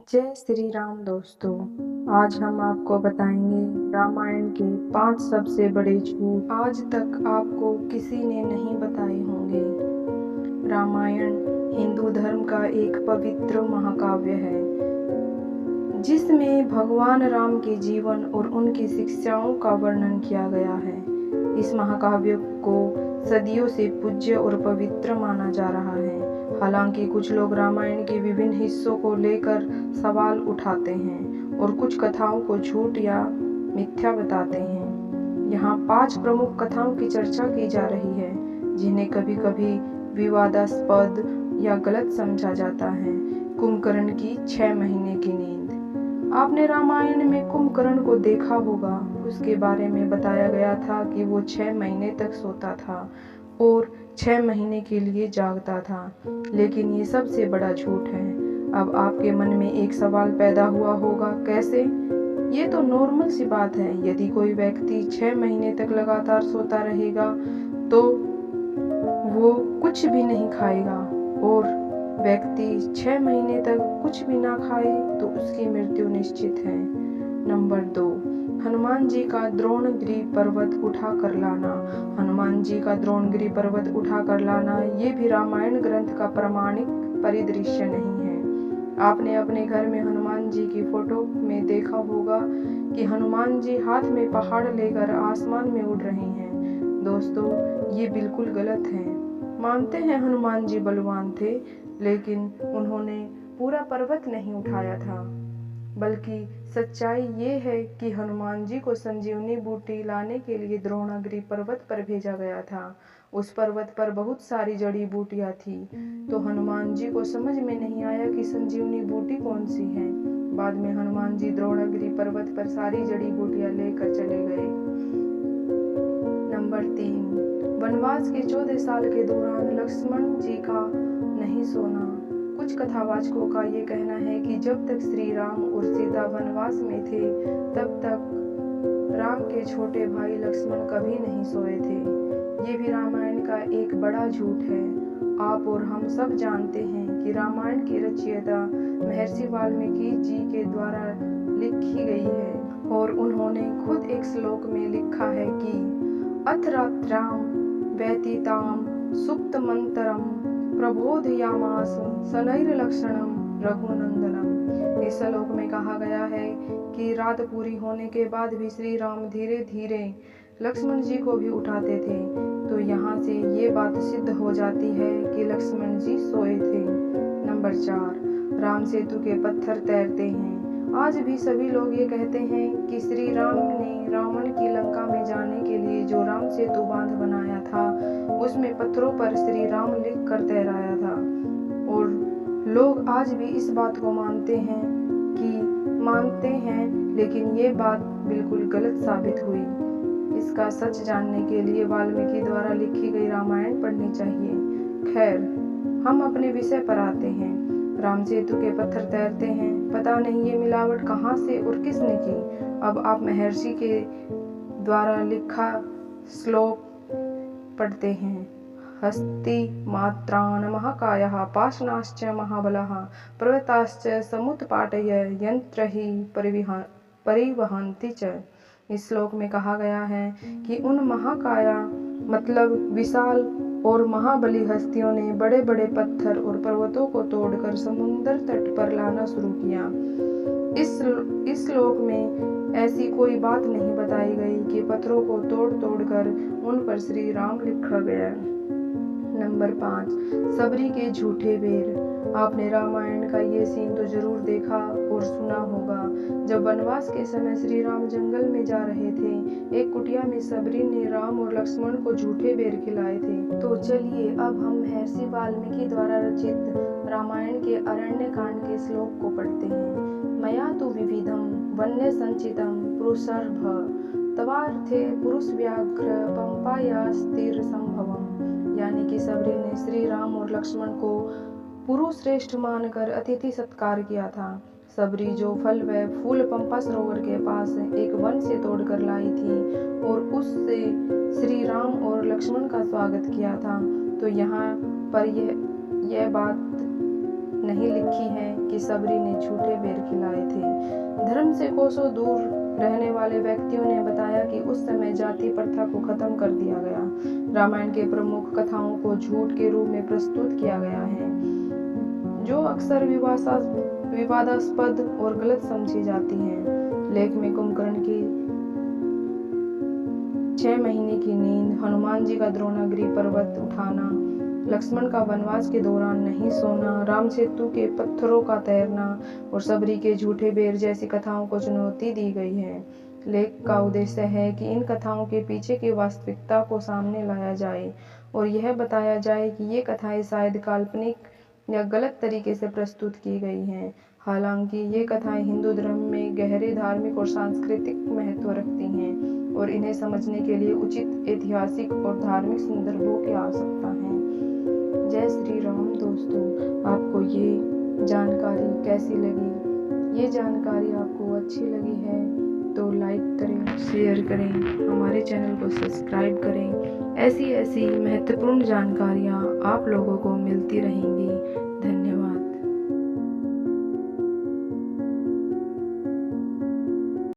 जय श्री राम दोस्तों। आज हम आपको बताएंगे रामायण के 5 सबसे बड़े झूठ आज तक आपको किसी ने नहीं बताए होंगे। रामायण हिंदू धर्म का एक पवित्र महाकाव्य है जिसमें भगवान राम के जीवन और उनकी शिक्षाओं का वर्णन किया गया है। इस महाकाव्य को सदियों से पूज्य और पवित्र माना जा रहा है। हालांकि कुछ लोग रामायण के विभिन्न हिस्सों को लेकर सवाल उठाते हैं और कुछ कथाओं को झूठ या मिथ्या बताते हैं। यहाँ 5 प्रमुख कथाओं की चर्चा की जा रही है जिन्हें कभी कभी विवादास्पद या गलत समझा जाता है। कुंभकर्ण की 6 महीने की नींद। आपने रामायण में कुंभकर्ण को देखा होगा। उसके बारे में बताया गया था कि वो 6 महीने तक सोता था और 6 महीने के लिए जागता था, लेकिन ये सबसे बड़ा झूठ है। अब आपके मन में एक सवाल पैदा हुआ होगा, कैसे? ये तो नॉर्मल सी बात है। यदि कोई व्यक्ति 6 महीने तक लगातार सोता रहेगा तो वो कुछ भी नहीं खाएगा, और व्यक्ति 6 महीने तक कुछ भी ना खाए तो उसकी मृत्यु निश्चित है। नंबर 2, हनुमान जी का द्रोणगिरि पर्वत उठा कर लाना। हनुमान जी का द्रोणगिरि पर्वत उठा कर लाना ये भी रामायण ग्रंथ का प्रमाणिक परिदृश्य नहीं है। आपने अपने घर में हनुमान जी की फोटो में देखा होगा कि हनुमान जी हाथ में पहाड़ लेकर आसमान में उड़ रहे हैं। दोस्तों, ये बिल्कुल गलत है। मानते हैं हनुमान जी बलवान थे, लेकिन उन्होंने पूरा पर्वत नहीं उठाया था। बल्कि सच्चाई ये है कि हनुमान जी को संजीवनी बूटी लाने के लिए द्रोणागिरि पर्वत पर भेजा गया था। उस पर्वत पर बहुत सारी जड़ी बूटियां थी, तो हनुमान जी को समझ में नहीं आया कि संजीवनी बूटी कौन सी है। बाद में हनुमान जी द्रोणागिरि पर्वत पर सारी जड़ी बूटियां लेकर चले गए। नंबर 3, वनवास के 14 साल के दौरान लक्ष्मण जी का नहीं सोना। कुछ कथावाचकों का ये कहना है कि जब तक श्री राम और सीता वनवास में थे तब तक राम के छोटे भाई लक्ष्मण कभी नहीं सोए थे। ये भी रामायण का एक बड़ा झूठ है। आप और हम सब जानते हैं कि रामायण की रचयिता महर्षि वाल्मीकि जी के द्वारा लिखी गई है, और उन्होंने खुद एक श्लोक में लिखा है कि अथ रात्राम व्यतीताम सुप्तमंतरम प्रबोधयामास शनैर्लक्षणम रघुनंदनम। इस श्लोक में कहा गया है कि रात पूरी होने के बाद भी श्री राम धीरे धीरे लक्ष्मण जी को भी उठाते थे। तो यहाँ से ये बात सिद्ध हो जाती है कि लक्ष्मण जी सोए थे। नंबर 4, राम सेतु के पत्थर तैरते हैं। आज भी सभी लोग ये कहते हैं कि श्री राम ने रावण की लंका में जाने के लिए जो राम सेतु बांध बनाया था उसमें पत्थरों पर श्री राम लिख कर तैराया था, और लोग आज भी इस बात को मानते हैं, लेकिन ये बात बिल्कुल गलत साबित हुई। इसका सच जानने के लिए वाल्मीकि द्वारा लिखी गई रामायण पढ़नी चाहिए। खैर, हम अपने विषय पर आते हैं। राम सेतु के पत्थर तैरते हैं। पता नहीं ये मिलावट कहाँ से और किसने की। अब आप महर्षि के द्वारा लिखा श्लोक पढ़ते हैं। हस्ति मात्रान महाकायः पाशनाश्च महाबलः पर्वताश्च समुत्पाटय यन्त्रहि परिवहन्ति च। इस श्लोक में कहा गया है कि उन महाकाया मतलब विशाल और महाबली हस्तियों ने बड़े बड़े पत्थर और पर्वतों को तोड़कर समुद्र तट पर लाना शुरू किया। इस श्लोक में ऐसी कोई बात नहीं बताई गई कि पत्थरों को तोड़ तोड़कर उन पर श्री राम लिखा गया। नंबर 5, सबरी के झूठे बेर। आपने रामायण का ये सीन तो जरूर देखा और सुना होगा। जब वनवास के समय श्री राम जंगल में जा रहे थे, एक कुटिया में सबरी ने राम और लक्ष्मण को झूठे बेर खिलाए थे। तो चलिए अब हम महर्षि वाल्मीकि द्वारा रचित रामायण के अरण्य कांड के श्लोक को पढ़ते हैं। मया तु विविधम वन्य संचितम पुरुषर्भ तवार्थे पुरुष व्याघ्र पंपायास्तिर संभवम। यानी कि सबरी ने श्री राम और लक्ष्मण को पुरुष श्रेष्ठ मानकर अतिथि सत्कार किया था। सबरी जो फल व फूल पंपा सरोवर के पास एक वन से तोड़कर लाई थी और उससे श्री राम और लक्ष्मण का स्वागत किया था। तो यहाँ पर यह बात नहीं लिखी है कि सबरी ने झूठे बेर खिलाए थे। धर्म से कोसों दूर रहने वाले व्यक्तियों ने बताया कि उस समय जाति प्रथा को खत्म कर दिया गया। रामायण के प्रमुख कथाओं को झूठ के रूप में प्रस्तुत किया गया है, जो अक्सर विवादास्पद और गलत समझी जाती हैं। लेख में कुंभकर्ण की 6 महीने की नींद, हनुमान जी का द्रोणागिरी पर्वत उठाना, लक्ष्मण का वनवास के दौरान नहीं सोना, राम सेतु के पत्थरों का तैरना और सबरी के झूठे बेर जैसी कथाओं को चुनौती दी गई है। लेख का उद्देश्य है कि इन कथाओं के पीछे की वास्तविकता को सामने लाया जाए और यह बताया जाए कि ये कथाएं शायद काल्पनिक या गलत तरीके से प्रस्तुत की गई हैं। हालांकि ये कथाएं हिंदू धर्म में गहरे धार्मिक और सांस्कृतिक महत्व रखती हैं और इन्हें समझने के लिए उचित ऐतिहासिक और धार्मिक संदर्भों की आवश्यकता है। जय श्री राम। दोस्तों, आपको ये जानकारी कैसी लगी? ये जानकारी आपको अच्छी लगी है तो लाइक करें, शेयर करें, हमारे चैनल को सब्सक्राइब करें। ऐसी महत्वपूर्ण जानकारियाँ आप लोगों को मिलती रहेंगी।